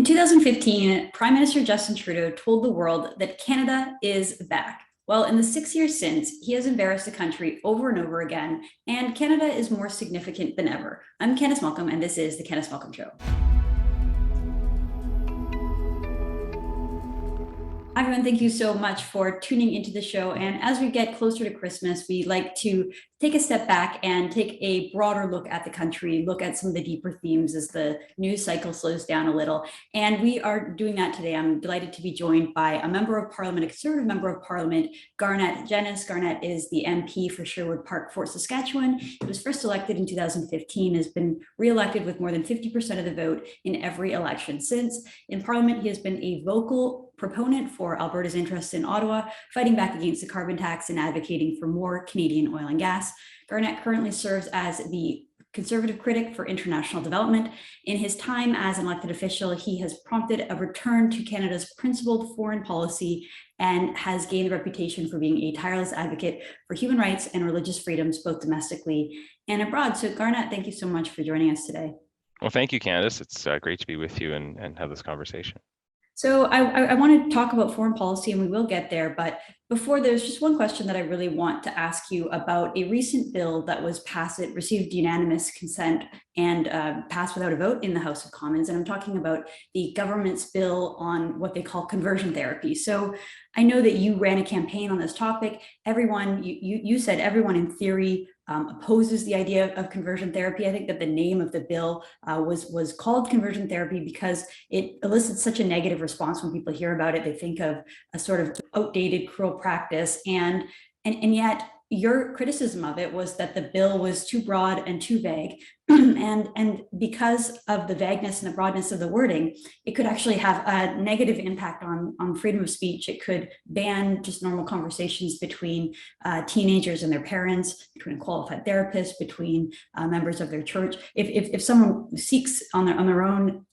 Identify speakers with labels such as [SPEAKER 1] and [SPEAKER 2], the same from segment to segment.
[SPEAKER 1] In 2015, Prime Minister Justin Trudeau told the world that Canada is back. Well, in the 6 years since, he has embarrassed the country over and over again, and Canada is more significant than ever. I'm Candice Malcolm, and this is the Candice Malcolm Show. Hi, everyone. Thank you so much for tuning into the show. And as we get closer to Christmas, we like to take a step back and take a broader look at the country, look at some of the deeper themes as the news cycle slows down a little. And we are doing that today. I'm delighted to be joined by a member of parliament, a conservative member of parliament, Garnett Genuis. Garnett is the MP for Sherwood Park, Fort Saskatchewan. He was first elected in 2015, has been re-elected with more than 50% of the vote in every election since. In parliament, he has been a vocal proponent for Alberta's interests in Ottawa, fighting back against the carbon tax and advocating for more Canadian oil and gas. Garnett currently serves as the Conservative critic for international development. In his time as an elected official, he has prompted a return to Canada's principled foreign policy and has gained a reputation for being a tireless advocate for human rights and religious freedoms, both domestically and abroad. So Garnett, thank you so much for joining us today.
[SPEAKER 2] Well, thank you, Candice. It's great to be with you and have this conversation.
[SPEAKER 1] So I want to talk about foreign policy, and we will get there. But before, there's just one question that I really want to ask you about a recent bill that was passed. It received unanimous consent and passed without a vote in the House of Commons. And I'm talking about the government's bill on what they call conversion therapy. So I know that you ran a campaign on this topic. Everyone, you said everyone in theory opposes the idea of conversion therapy. I think that the name of the bill was called conversion therapy because it elicits such a negative response when people hear about it. They think of a sort of outdated, cruel practice, and yet your criticism of it was that the bill was too broad and too vague. And because of the vagueness and the broadness of the wording, it could actually have a negative impact on freedom of speech. It could ban just normal conversations between teenagers and their parents, between a qualified therapist, between members of their church. If someone seeks on their own,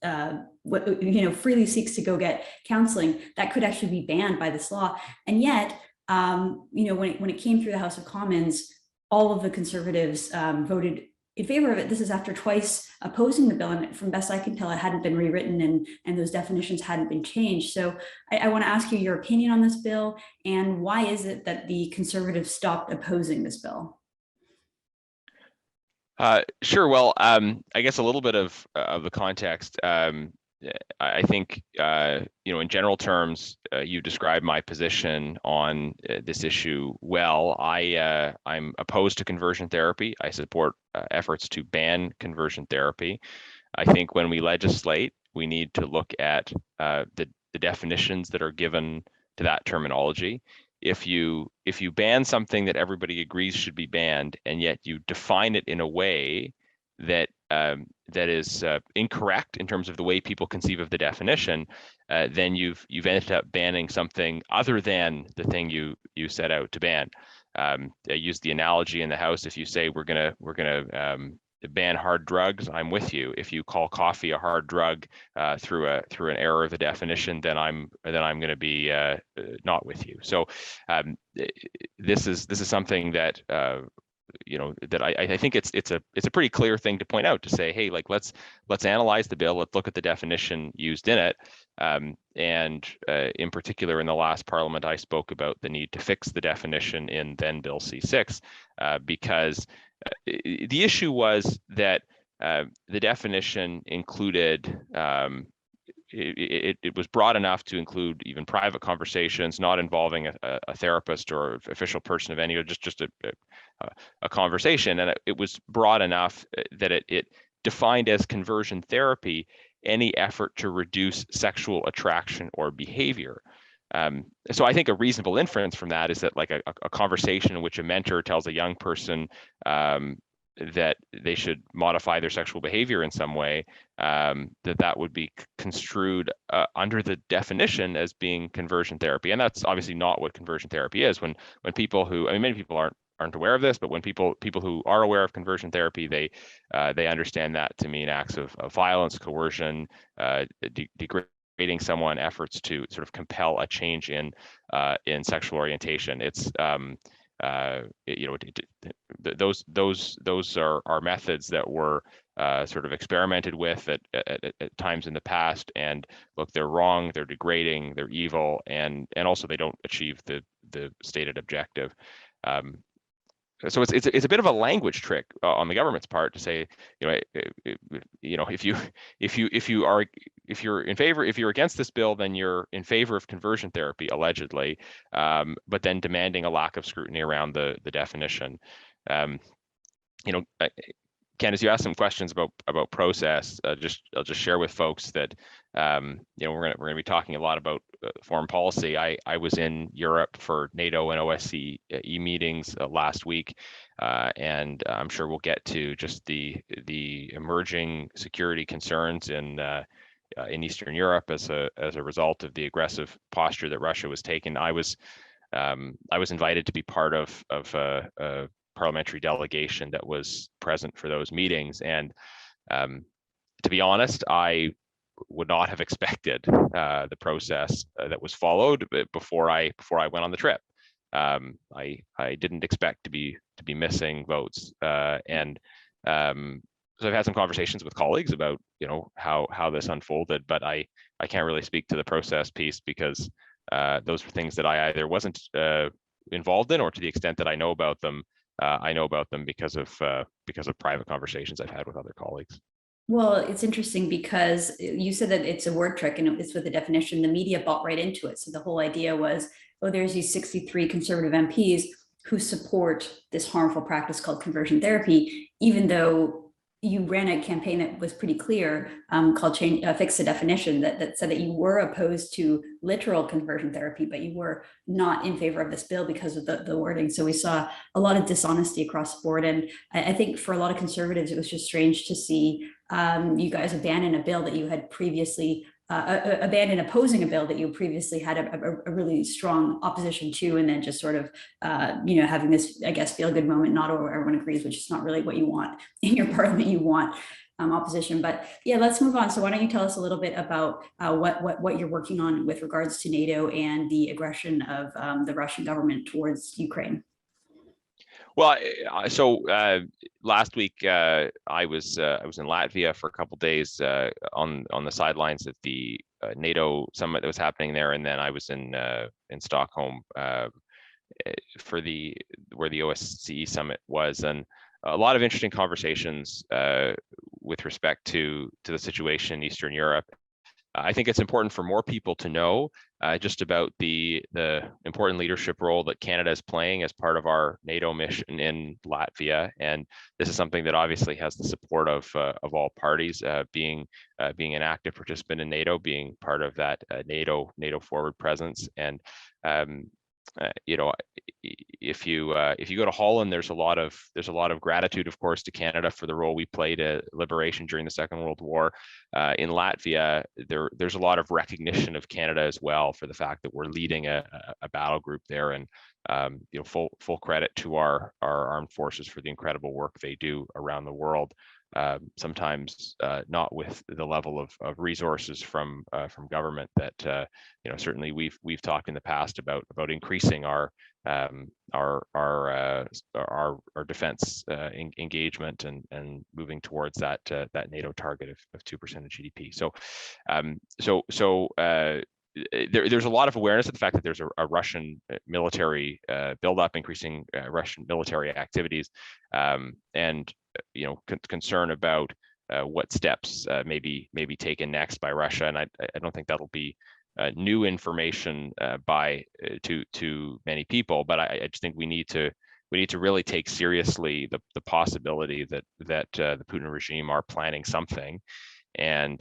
[SPEAKER 1] freely seeks to go get counseling, that could actually be banned by this law. And yet, when it came through the House of Commons, all of the Conservatives voted in favor of it. This is after twice opposing the bill, and from best I can tell, it hadn't been rewritten and those definitions hadn't been changed. So I want to ask you your opinion on this bill, and why is it that the Conservatives stopped opposing this bill?
[SPEAKER 2] Sure. Well, I guess a little bit of the context. I think, in general terms, you described my position on this issue well. I'm opposed to conversion therapy. I support efforts to ban conversion therapy. I think when we legislate, we need to look at the definitions that are given to that terminology. If you ban something that everybody agrees should be banned, and yet you define it in a way that is incorrect in terms of the way people conceive of the definition, then you've ended up banning something other than the thing you set out to ban. I use the analogy in the House. If you say we're gonna ban hard drugs, I'm with you. If you call coffee a hard drug through an error of the definition, then I'm going to be not with you. So this is something that that I think it's a pretty clear thing to point out, to say, hey, like let's analyze the bill, let's look at the definition used in it, and in particular in the last Parliament, I spoke about the need to fix the definition in then Bill C6, because the issue was that the definition included. It was broad enough to include even private conversations, not involving a therapist or official person of any, just a conversation, and it was broad enough that it defined as conversion therapy any effort to reduce sexual attraction or behavior. So I think a reasonable inference from that is that, like a conversation in which a mentor tells a young person that they should modify their sexual behavior in some way, that would be construed under the definition as being conversion therapy. And that's obviously not what conversion therapy is. When people who, many people aren't aware of this, but when people who are aware of conversion therapy, they understand that to mean acts of violence, coercion, degrading someone, efforts to sort of compel a change in sexual orientation. It's those are methods that were sort of experimented with at times in the past. And look, they're wrong, they're degrading, they're evil, and also they don't achieve the stated objective. So it's a bit of a language trick on the government's part to say, if you're against this bill, then you're in favor of conversion therapy, allegedly, but then demanding a lack of scrutiny around the definition. Candice, you asked some questions about process. I'll just share with folks that we're gonna be talking a lot about foreign policy. I was in Europe for NATO and OSCE meetings last week, and I'm sure we'll get to just the emerging security concerns in Eastern Europe as a result of the aggressive posture that Russia was taking. I was invited to be part of a parliamentary delegation that was present for those meetings, and to be honest, I would not have expected the process that was followed before I went on the trip. I didn't expect to be missing votes, and so I've had some conversations with colleagues about how this unfolded, but I can't really speak to the process piece because those were things that I either wasn't involved in, or to the extent that I know about them because of private conversations I've had with other colleagues.
[SPEAKER 1] Well, it's interesting because you said that it's a word trick and it's with the definition. The media bought right into it. So the whole idea was, oh, there's these 63 conservative MPs who support this harmful practice called conversion therapy, even though you ran a campaign that was pretty clear, called Fix the Definition, that said that you were opposed to literal conversion therapy, but you were not in favor of this bill because of the wording. So we saw a lot of dishonesty across the board. And I think for a lot of conservatives, it was just strange to see you guys abandon a bill that you had previously abandon opposing a bill that you previously had a really strong opposition to, and then just sort of having this, I guess, feel good moment. Not everyone agrees, which is not really what you want in your parliament. You want opposition. But yeah, let's move on. So why don't you tell us a little bit about what you're working on with regards to NATO and the aggression of the Russian government towards Ukraine?
[SPEAKER 2] Well, so last week I was in Latvia for a couple of days on the sidelines at the NATO summit that was happening there, and then I was in Stockholm for where the OSCE summit was, and a lot of interesting conversations with respect to the situation in Eastern Europe. I think it's important for more people to know just about the important leadership role that Canada is playing as part of our NATO mission in Latvia, and this is something that obviously has the support of all parties. Being an active participant in NATO, being part of that NATO forward presence, and if you go to Holland, there's a lot of gratitude, of course, to Canada for the role we played at liberation during the Second World War. In Latvia, there's a lot of recognition of Canada as well for the fact that we're leading a battle group there, and full credit to our armed forces for the incredible work they do around the world. Sometimes not with the level of resources from government that certainly we've talked in the past about increasing our defense engagement and moving towards that NATO target of 2% of GDP. There's a lot of awareness of the fact that there's a Russian military buildup, increasing Russian military activities, and concern about what steps may be taken next by Russia. And I don't think that'll be new information to many people, but I just think we need to really take seriously the possibility that the Putin regime are planning something, and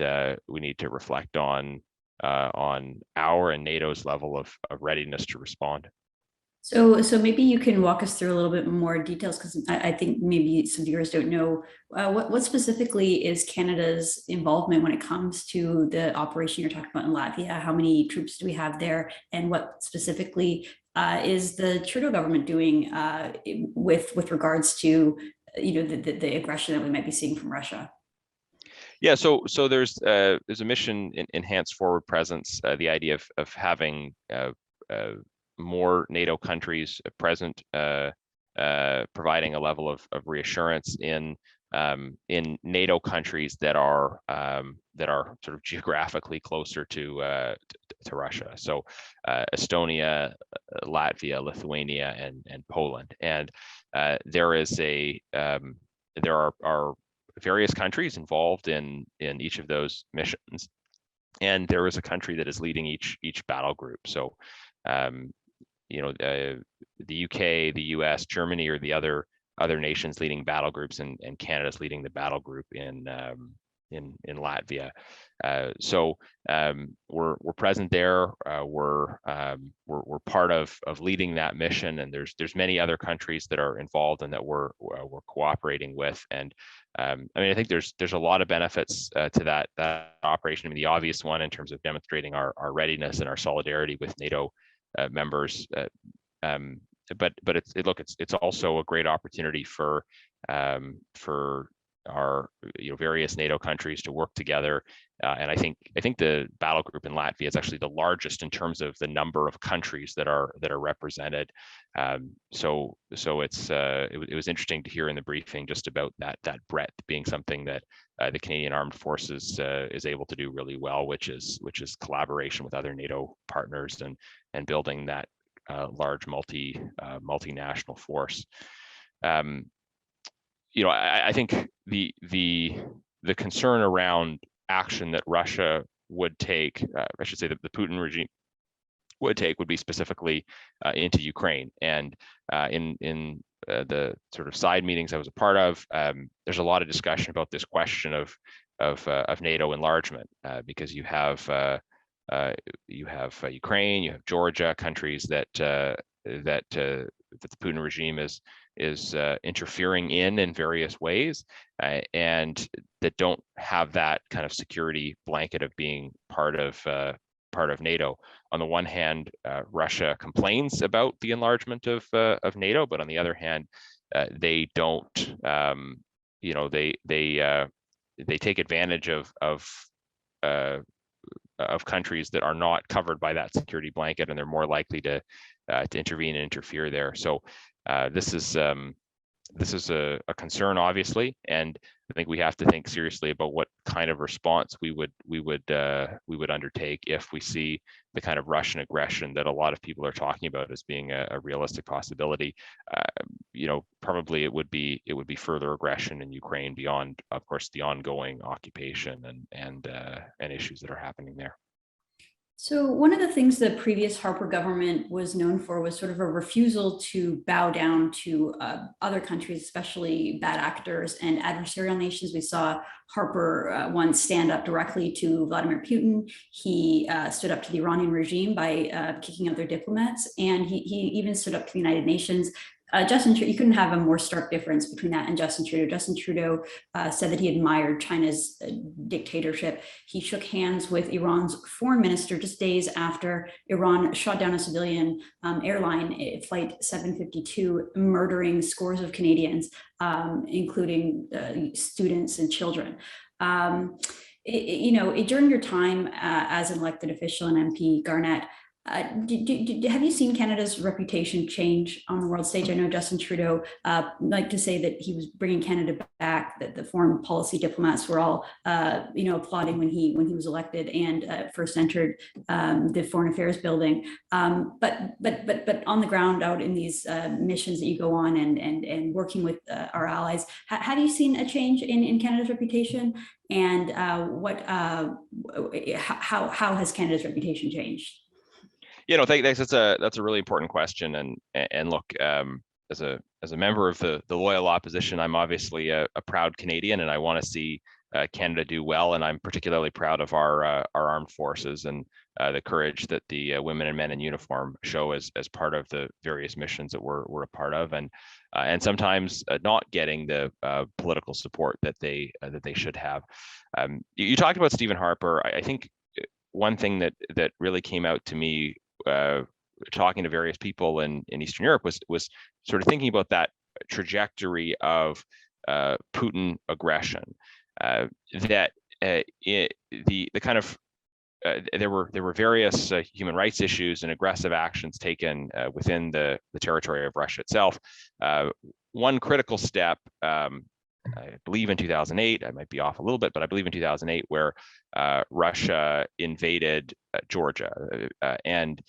[SPEAKER 2] we need to reflect on our and NATO's level of readiness to respond.
[SPEAKER 1] So maybe you can walk us through a little bit more details, because I think maybe some viewers don't know what specifically is Canada's involvement when it comes to the operation you're talking about in Latvia. How many troops do we have there, and what specifically is the Trudeau government doing with regards to the aggression that we might be seeing from Russia?
[SPEAKER 2] Yeah, so there's a mission in enhanced forward presence. The idea of having more NATO countries present, providing a level of reassurance in in NATO countries that are sort of geographically closer to Russia. So Estonia, Latvia, Lithuania, and Poland. And there are various countries involved in each of those missions, and there is a country that is leading each battle group. So the UK, the US, Germany are the other nations leading battle groups, and Canada's leading the battle group in Latvia. So we're present there. We're part of leading that mission, and there's many other countries that are involved and that we're cooperating with. And I mean, I think there's a lot of benefits to that operation. I mean, the obvious one in terms of demonstrating our readiness and our solidarity with NATO members. But it's also a great opportunity for our various NATO countries to work together, and I think the battle group in Latvia is actually the largest in terms of the number of countries that are represented. So it was interesting to hear in the briefing just about that breadth being something that the Canadian Armed Forces is able to do really well, which is collaboration with other NATO partners and building that large multinational force. I think the concern around action that Russia would take, I should say that the Putin regime would take, would be specifically into Ukraine. And in the sort of side meetings I was a part of, there's a lot of discussion about this question of NATO enlargement, because you have Ukraine, you have Georgia, countries that the Putin regime is interfering in various ways, and that don't have that kind of security blanket of being part of NATO. On the one hand, Russia complains about the enlargement of NATO, but on the other hand, they don't. They take advantage of countries that are not covered by that security blanket, and they're more likely to intervene and interfere there. So this is a concern, obviously, and I think we have to think seriously about what kind of response we would undertake if we see the kind of Russian aggression that a lot of people are talking about as being a realistic possibility. Probably it would be further aggression in Ukraine beyond, of course, the ongoing occupation and issues that are happening there.
[SPEAKER 1] So one of the things the previous Harper government was known for was sort of a refusal to bow down to other countries, especially bad actors and adversarial nations. We saw Harper once stand up directly to Vladimir Putin. He stood up to the Iranian regime by kicking out their diplomats, and he even stood up to the United Nations. Justin, you couldn't have a more stark difference between that and Justin Trudeau. Justin Trudeau said that he admired China's dictatorship. He shook hands with Iran's foreign minister just days after Iran shot down a civilian airline, Flight 752, murdering scores of Canadians, including students and children. During your time as an elected official and MP, Garnett, have you seen Canada's reputation change on the world stage? I know Justin Trudeau liked to say that he was bringing Canada back, that the foreign policy diplomats were all, applauding when he was elected and first entered the Foreign Affairs building. But on the ground, out in these missions that you go on and working with our allies, have you seen a change in Canada's reputation? And how has Canada's reputation changed?
[SPEAKER 2] Thanks. That's a really important question. And look, as a member of the loyal opposition, I'm obviously a proud Canadian, and I want to see Canada do well. And I'm particularly proud of our armed forces and the courage that the women and men in uniform show as part of the various missions that we're a part of, and sometimes not getting the political support that they should have. You talked about Stephen Harper. I think one thing that really came out to me talking to various people in Eastern Europe was sort of thinking about that trajectory of Putin aggression. There were various human rights issues and aggressive actions taken within the territory of Russia itself. One critical step believe in 2008, I might be off a little bit, but I believe in 2008, where Russia invaded Georgia, and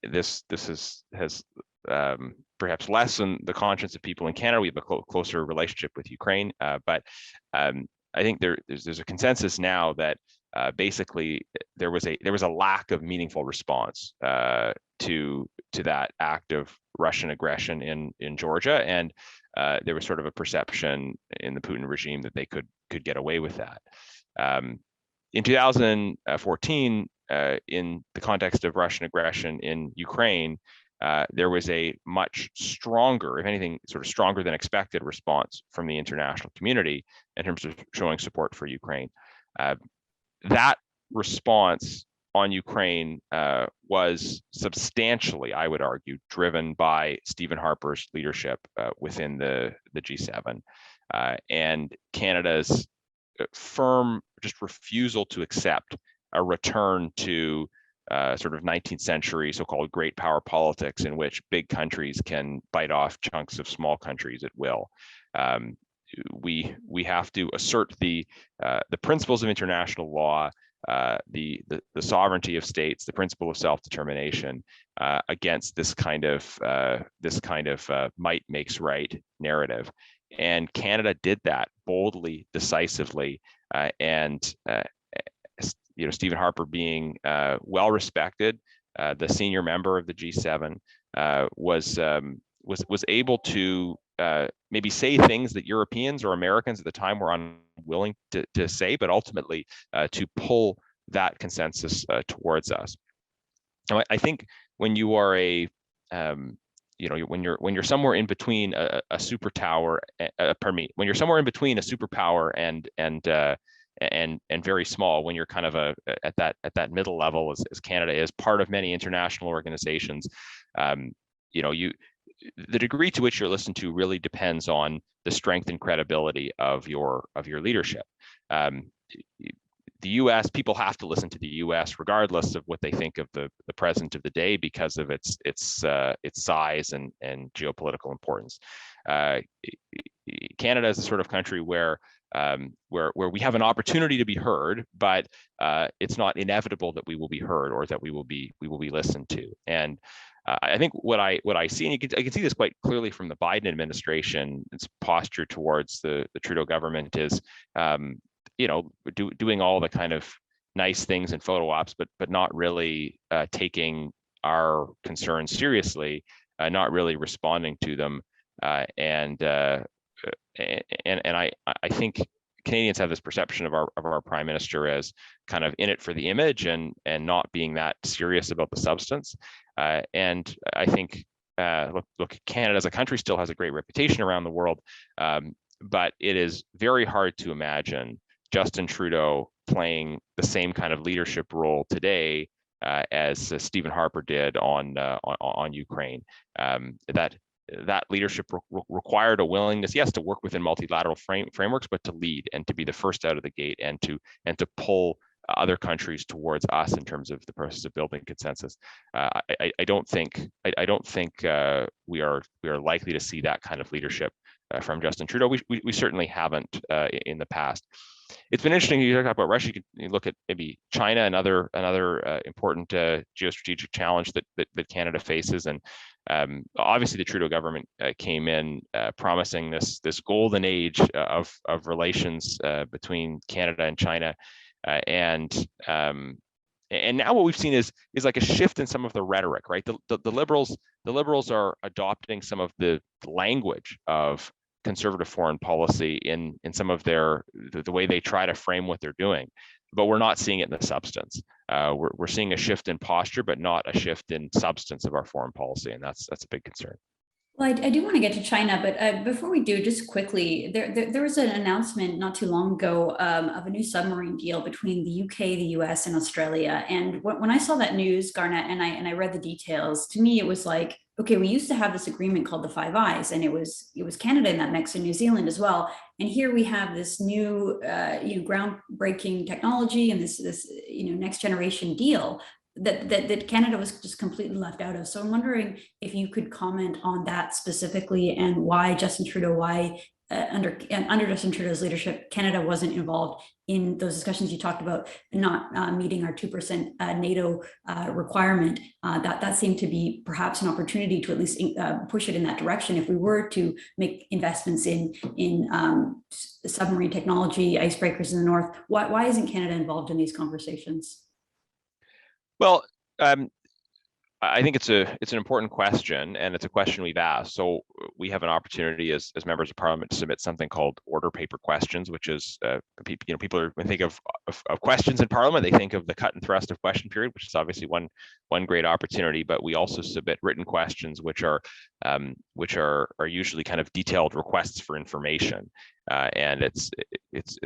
[SPEAKER 2] this has perhaps lessened the conscience of people in Canada. We have a closer relationship with Ukraine, but I think there's a consensus now that basically there was a lack of meaningful response to that act of Russian aggression in Georgia, and there was sort of a perception in the Putin regime that they could get away with that. In 2014, in the context of Russian aggression in Ukraine, there was a much stronger, if anything, sort of stronger than expected response from the international community in terms of showing support for Ukraine. That response on Ukraine was substantially, I would argue, driven by Stephen Harper's leadership within the G7 and Canada's firm just refusal to accept a return to sort of 19th century so-called great power politics, in which big countries can bite off chunks of small countries at will. We have to assert the principles of international law, the sovereignty of states, the principle of self-determination against this kind of might makes right narrative. And Canada did that boldly, decisively, and Stephen Harper, being well respected, the senior member of the G7, was able to maybe say things that Europeans or Americans at the time were unwilling to say, but ultimately to pull that consensus towards us. Now, I think when you are when you're somewhere in between a superpower, when you're somewhere in between a superpower and very small, when you're kind of at that middle level, as Canada is, part of many international organizations, the degree to which you're listened to really depends on the strength and credibility of your leadership. The U.S. people have to listen to the U.S. regardless of what they think of the president of the day, because of its size and geopolitical importance. Canada is the sort of country where we have an opportunity to be heard, but it's not inevitable that we will be heard or that we will be listened to. And I think what I see, and I can see this quite clearly from the Biden administration, its posture towards the Trudeau government is, doing all the kind of nice things and photo ops, but not really taking our concerns seriously, not really responding to them, and I think Canadians have this perception of our prime minister as kind of in it for the image and not being that serious about the substance. And I think look, Canada as a country still has a great reputation around the world, but it is very hard to imagine Justin Trudeau playing the same kind of leadership role today as Stephen Harper did on Ukraine. That leadership required a willingness, yes, to work within multilateral frameworks, but to lead and to be the first out of the gate, and to pull other countries towards us in terms of the process of building consensus. I don't think we are likely to see that kind of leadership from Justin Trudeau. We certainly haven't in the past. It's been interesting. You talk about Russia. You look at maybe China, another important geostrategic challenge that Canada faces, and obviously the Trudeau government came in promising this golden age of relations between Canada and China, and now what we've seen is like a shift in some of the rhetoric. Right, the liberals are adopting some of the language of conservative foreign policy in some of the way they try to frame what they're doing, but we're not seeing it in the substance. We're seeing a shift in posture, but not a shift in substance of our foreign policy, and that's a big concern.
[SPEAKER 1] Well, I do want to get to China, but before we do, just quickly, there was an announcement not too long ago of a new submarine deal between the UK, the US, and Australia. And when I saw that news, Garnett, and I read the details, to me it was like, okay, we used to have this agreement called the Five Eyes, and it was Canada in that mix, and New Zealand as well. And here we have this new, groundbreaking technology and this next generation deal that Canada was just completely left out of. So I'm wondering if you could comment on that specifically, and why Justin Trudeau, why under Justin Trudeau's leadership, Canada wasn't involved in those discussions. You talked about not meeting our 2% NATO requirement. That seemed to be perhaps an opportunity to at least push it in that direction. If we were to make investments in submarine technology, icebreakers in the north, why isn't Canada involved in these conversations?
[SPEAKER 2] Well, I think it's an important question, and it's a question we've asked. So we have an opportunity as members of Parliament to submit something called order paper questions, which is people when they think of questions in Parliament, they think of the cut and thrust of question period, which is obviously one great opportunity. But we also submit written questions, which are usually kind of detailed requests for information, and it's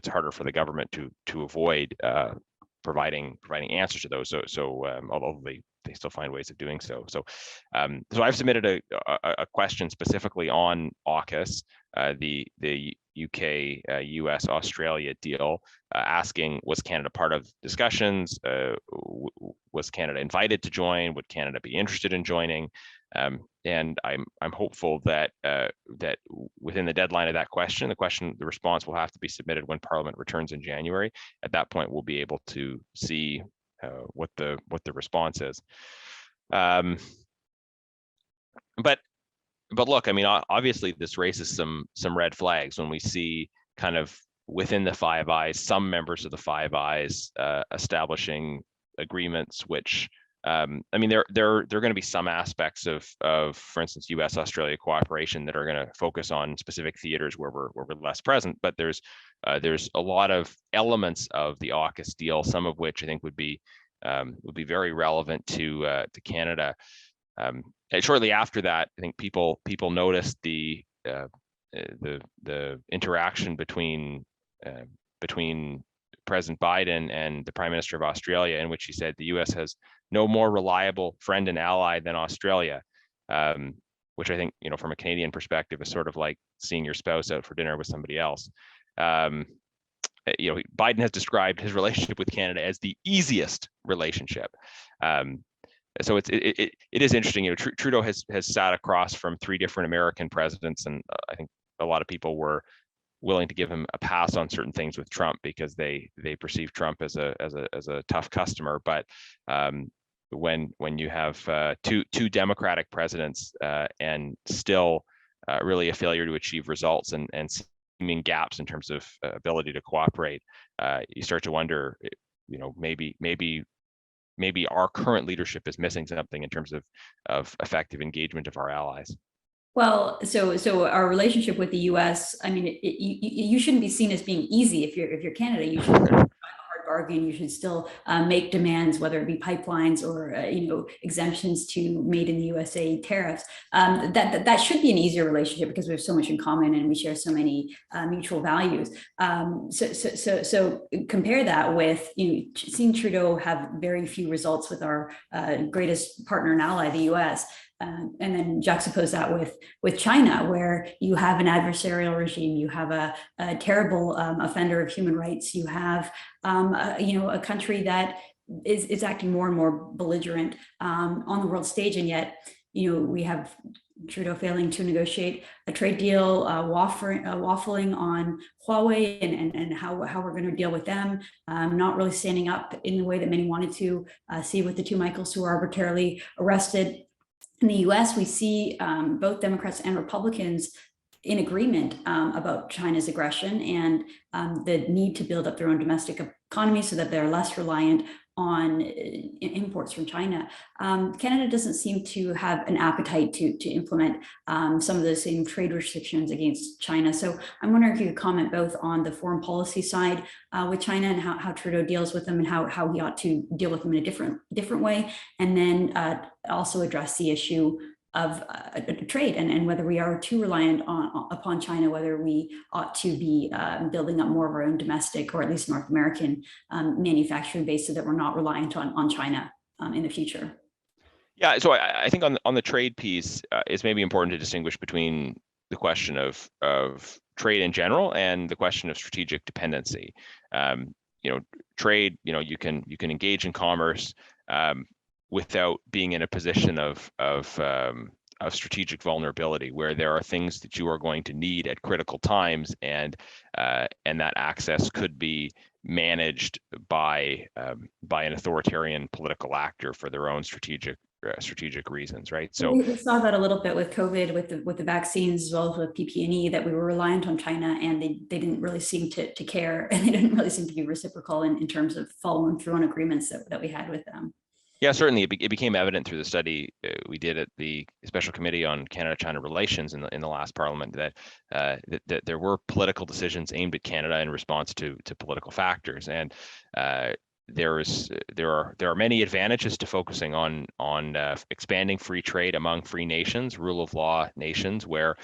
[SPEAKER 2] harder for the government to avoid providing answers to those. So although they still find ways of doing so. So I've submitted a question specifically on AUKUS, the UK, US, Australia deal, asking, was Canada part of discussions? Was Canada invited to join? Would Canada be interested in joining? And I'm hopeful that that within the deadline of that question, the response will have to be submitted when Parliament returns in January. At that point, we'll be able to see what the response is. But look, I mean, obviously this raises some red flags when we see kind of within the Five Eyes, some members of the Five Eyes establishing agreements, which I mean, there are going to be some aspects of, for instance, U.S.-Australia cooperation that are going to focus on specific theaters where we're less present. But there's a lot of elements of the AUKUS deal, some of which I think would be very relevant to Canada. And shortly after that, I think people noticed the interaction between President Biden and the Prime Minister of Australia, in which he said the U.S. has no more reliable friend and ally than Australia, which I think, from a Canadian perspective is sort of like seeing your spouse out for dinner with somebody else. Biden has described his relationship with Canada as the easiest relationship. So it is interesting. Trudeau has sat across from three different American presidents, and I think a lot of people were willing to give him a pass on certain things with Trump because they perceive Trump as a tough customer. But when you have two Democratic presidents and still really a failure to achieve results and seeming gaps in terms of ability to cooperate, you start to wonder, maybe our current leadership is missing something in terms of effective engagement of our allies.
[SPEAKER 1] Well, so our relationship with the U.S., I mean, you shouldn't be seen as being easy if you're Canada. You should a hard bargain. You should still make demands, whether it be pipelines or exemptions to made in the USA tariffs. That should be an easier relationship because we have so much in common and we share so many mutual values. So compare that with seeing Trudeau have very few results with our greatest partner and ally, the U.S. And then juxtapose that with China, where you have an adversarial regime, you have a terrible offender of human rights, you have a country that is acting more and more belligerent on the world stage, and yet we have Trudeau failing to negotiate a trade deal, waffling on Huawei and how we're going to deal with them, not really standing up in the way that many wanted to see with the two Michaels who were arbitrarily arrested. In the US, we see both Democrats and Republicans in agreement about China's aggression and the need to build up their own domestic economy so that they're less reliant on imports from China. Canada doesn't seem to have an appetite to implement some of the same trade restrictions against China. So I'm wondering if you could comment both on the foreign policy side with China and how Trudeau deals with them and how he ought to deal with them in a different way, and then also address the issue of trade and whether we are too reliant upon China, whether we ought to be building up more of our own domestic or at least North American manufacturing base so that we're not reliant on China in the future.
[SPEAKER 2] Yeah, so I think on the trade piece, it's maybe important to distinguish between the question of trade in general and the question of strategic dependency. Trade, you can engage in commerce without being in a position of strategic vulnerability, where there are things that you are going to need at critical times, and that access could be managed by an authoritarian political actor for their own strategic reasons, right? So
[SPEAKER 1] we saw that a little bit with COVID, with the vaccines, as well as with PPE, that we were reliant on China, and they didn't really seem to care, and they didn't really seem to be reciprocal in terms of following through on agreements that we had with them.
[SPEAKER 2] yeah, certainly it became evident through the study we did at the Special Committee on Canada-China Relations in the last Parliament that that there were political decisions aimed at Canada in response to political factors, and there are many advantages to focusing on expanding free trade among free nations, rule of law nations, where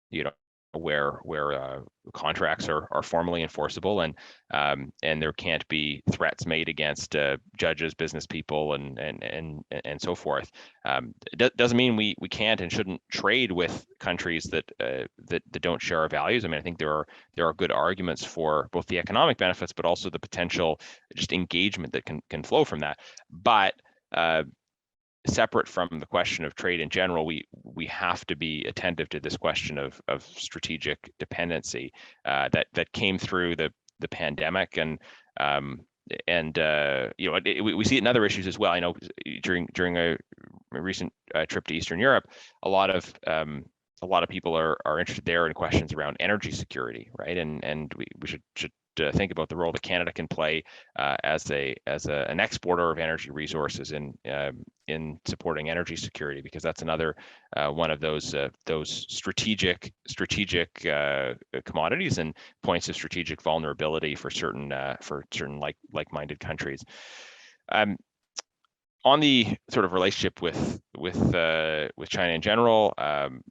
[SPEAKER 2] you know where contracts are formally enforceable, and there can't be threats made against judges, business people, and so forth. It doesn't mean we can't and shouldn't trade with countries that don't share our values. I mean, I think there are good arguments for both the economic benefits, but also the potential just engagement that can flow from that. But separate from the question of trade in general, we have to be attentive to this question of strategic dependency that came through the pandemic, and we see it in other issues as well. I know during a recent trip to Eastern Europe, a lot of people are interested there in questions around energy security, right? And we should think about the role that Canada can play as an exporter of energy resources in supporting energy security, because that's another one of those strategic commodities and points of strategic vulnerability for certain like-minded countries. On the sort of relationship with China in general,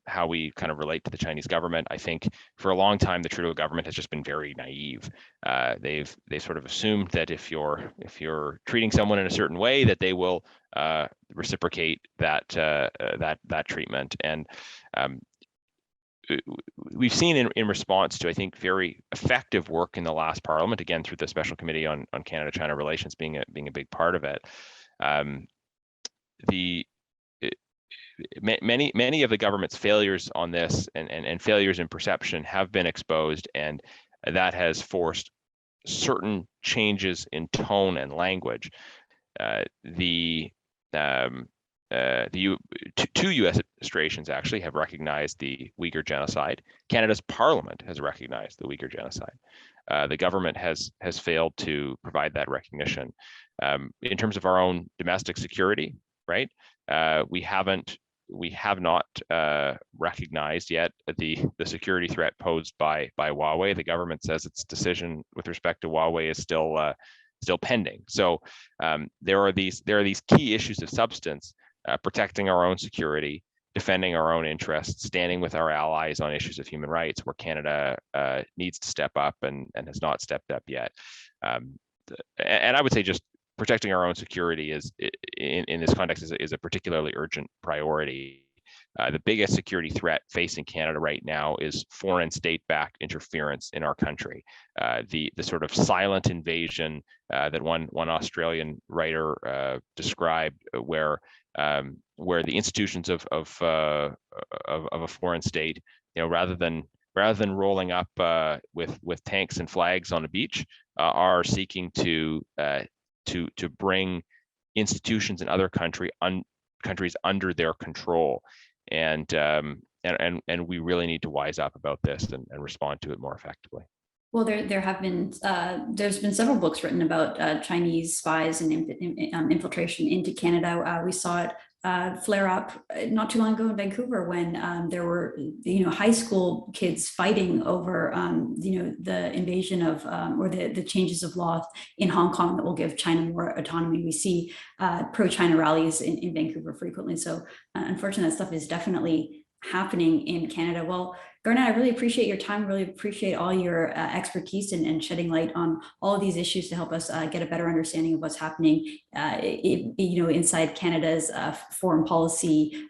[SPEAKER 2] how we kind of relate to the Chinese government, I think for a long time the Trudeau government has just been very naive. They've sort of assumed that if you're treating someone in a certain way, that they will reciprocate that treatment. And we've seen in response to, I think, very effective work in the last Parliament, again through the Special Committee on Canada-China Relations being a big part of it. Many of the government's failures on this and failures in perception have been exposed, and that has forced certain changes in tone and language. Two U.S. administrations actually have recognized the Uyghur genocide. Canada's Parliament has recognized the Uyghur genocide. The government has failed to provide that recognition. In terms of our own domestic security, right? We have not recognized yet the security threat posed by Huawei. The government says its decision with respect to Huawei is still pending. So there are these key issues of substance: protecting our own security, defending our own interests, standing with our allies on issues of human rights, where Canada needs to step up and has not stepped up yet. And I would say just protecting our own security is, in this context, is a particularly urgent priority. The biggest security threat facing Canada right now is foreign state-backed interference in our country. The sort of silent invasion that one Australian writer described, where the institutions of a foreign state, rather than rolling up with tanks and flags on a beach, are seeking to bring institutions in other countries under their control, and we really need to wise up about this and respond to it more effectively.
[SPEAKER 1] Well, there have been there's been several books written about Chinese spies and infiltration into Canada. We saw it flare up not too long ago in Vancouver, when there were high school kids fighting over the invasion of or the changes of law in Hong Kong that will give China more autonomy. We see pro-China rallies in Vancouver frequently. So unfortunately, that stuff is definitely happening in Canada. Well, Garnett, I really appreciate your time, really appreciate all your expertise and shedding light on all of these issues to help us get a better understanding of what's happening inside Canada's foreign policy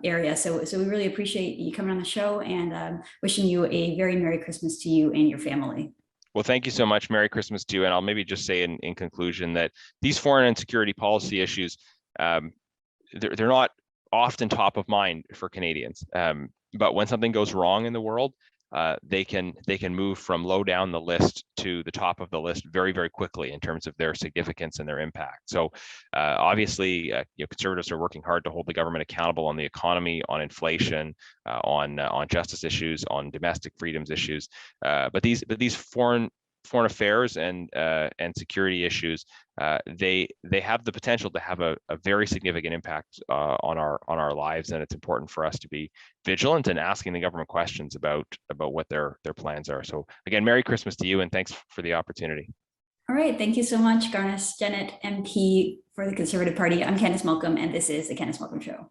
[SPEAKER 1] area. So we really appreciate you coming on the show, and wishing you a very Merry Christmas to you and your family.
[SPEAKER 2] Well, thank you so much. Merry Christmas to you. And I'll maybe just say in conclusion that these foreign and security policy issues, they're not often top of mind for Canadians. But when something goes wrong in the world, they can move from low down the list to the top of the list very, very quickly in terms of their significance and their impact. So obviously, Conservatives are working hard to hold the government accountable on the economy, on inflation, on justice issues, on domestic freedoms issues. But these foreign affairs and security issues, they have the potential to have a very significant impact on our lives, and it's important for us to be vigilant and asking the government questions about what their plans are. So again, Merry Christmas to you, and thanks for the opportunity.
[SPEAKER 1] All right, thank you so much, Garnett Genuis, MP for the Conservative Party. I'm Candice Malcolm, and this is the Candice Malcolm Show.